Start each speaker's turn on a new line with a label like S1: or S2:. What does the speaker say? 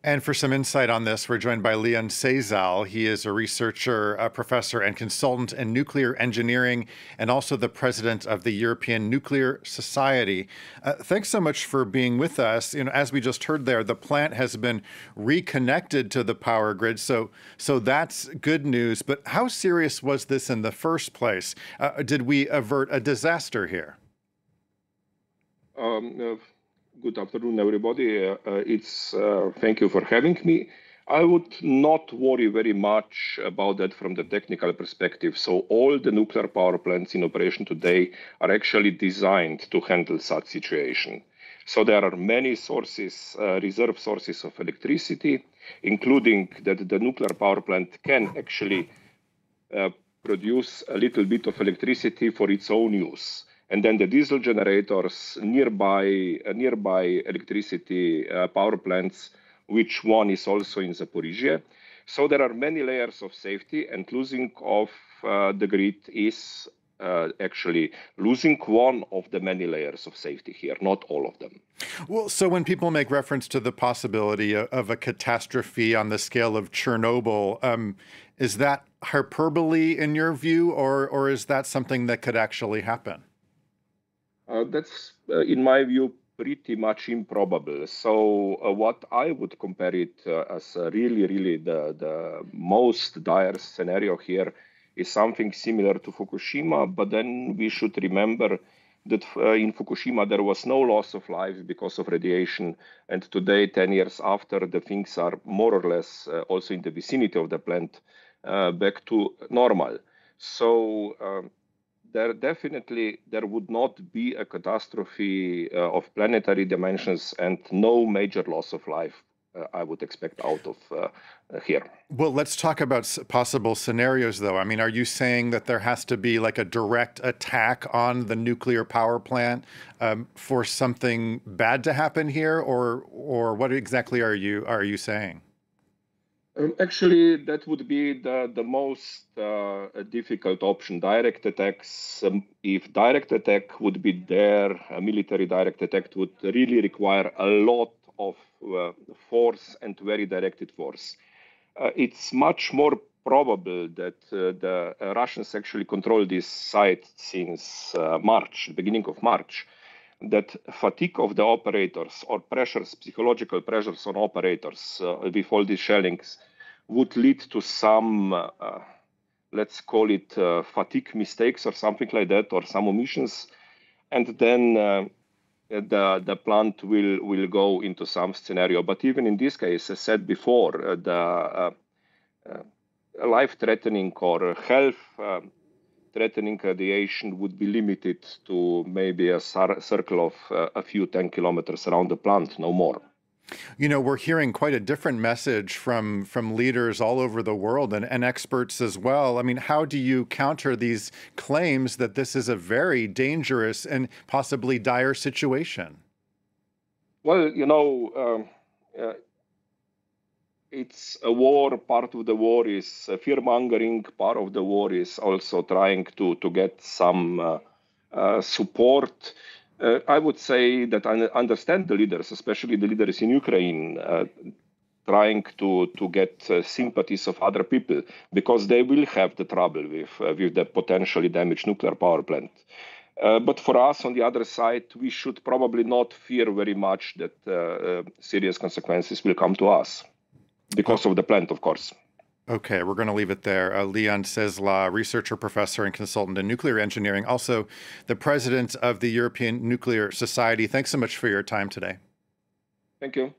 S1: And for some insight on this, we're joined by Leon Cizelj. He is a researcher, a professor, and consultant in nuclear engineering, and also the president of the European Nuclear Society. Thanks so much for being with us. As we just heard there, the plant has been reconnected to the power grid, so that's good news. But how serious was this in the first place? Did we avert a disaster here?
S2: Good afternoon, everybody. Thank you for having me. I would not worry very much about that from the technical perspective. So all the nuclear power plants in operation today are actually designed to handle such situation. So there are many sources, reserve sources of electricity, including that the nuclear power plant can actually produce a little bit of electricity for its own use. And then the diesel generators nearby electricity power plants, which one is also in Zaporizhzhia. So there are many layers of safety, and losing of the grid is actually losing one of the many layers of safety here, not all of them.
S1: Well, so when people make reference to the possibility of a catastrophe on the scale of Chernobyl, is that hyperbole in your view, or is that something that could actually happen?
S2: That's, in my view, pretty much improbable. So what I would compare it as really the most dire scenario here is something similar to Fukushima, but then we should remember that in Fukushima there was no loss of life because of radiation, and today, 10 years after, the things are more or less also in the vicinity of the plant back to normal. So there would not be a catastrophe of planetary dimensions and no major loss of life I would expect out of here.
S1: Well, let's talk about possible scenarios, though. I mean, are you saying that there has to be like a direct attack on the nuclear power plant for something bad to happen here, or what exactly are you saying?
S2: Actually, that would be the most difficult option, direct attacks. If direct attack would be there, a military direct attack would really require a lot of force and very directed force. It's much more probable that the Russians actually control this site since March, beginning of March, that fatigue of the operators or pressures, psychological pressures on operators with all these shellings would lead to some, let's call it fatigue mistakes or something like that, or some omissions. And then the plant will go into some scenario. But even in this case, as said before, the life-threatening or health-threatening radiation would be limited to maybe a circle of a few 10 kilometers around the plant, no more.
S1: We're hearing quite a different message from leaders all over the world and experts as well. I mean, how do you counter these claims that this is a very dangerous and possibly dire situation?
S2: Well, it's a war. Part of the war is fear-mongering. Part of the war is also trying to get some support. I would say that I understand the leaders, especially the leaders in Ukraine, trying to get sympathies of other people, because they will have the trouble with the potentially damaged nuclear power plant. But for us, on the other side, we should probably not fear very much that serious consequences will come to us because of the plant, of course.
S1: Okay, we're going to leave it there. Leon Cizelj, researcher, professor, and consultant in nuclear engineering, also the president of the European Nuclear Society. Thanks so much for your time today.
S2: Thank you.